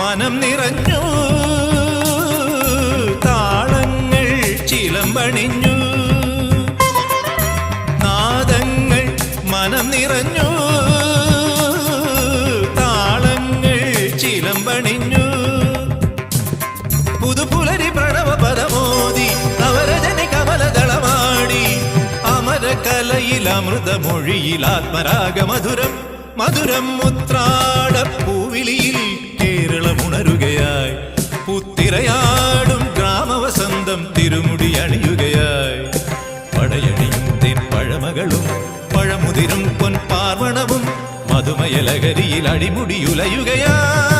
മനം നിറഞ്ഞു താളങ്ങൾ ചിലമ്പണിഞ്ഞു നാദങ്ങൾ മനം നിറഞ്ഞു താളങ്ങൾ ചിലമ്പണിഞ്ഞു പുതുപുലരി പ്രണവ പദമോദി നവരജനി കമലദളമാടി അമരകലയിൽ അമൃതമൊഴിയിൽ ആത്മരാഗമധുരം മധുരം മുത്രാടപ്പൂവിളിയിൽ കേരളമുണരുകയായി പുത്തിരയാടും ഗ്രാമവസന്തം തിരുമുടി അണിയുകയായി പടയണിയും തെൻ പഴമകളും പഴമുതിരും പൊൻപാർവണവും മധുമയ ലഹരിയിൽ അടിമുടിയുലയുകയായി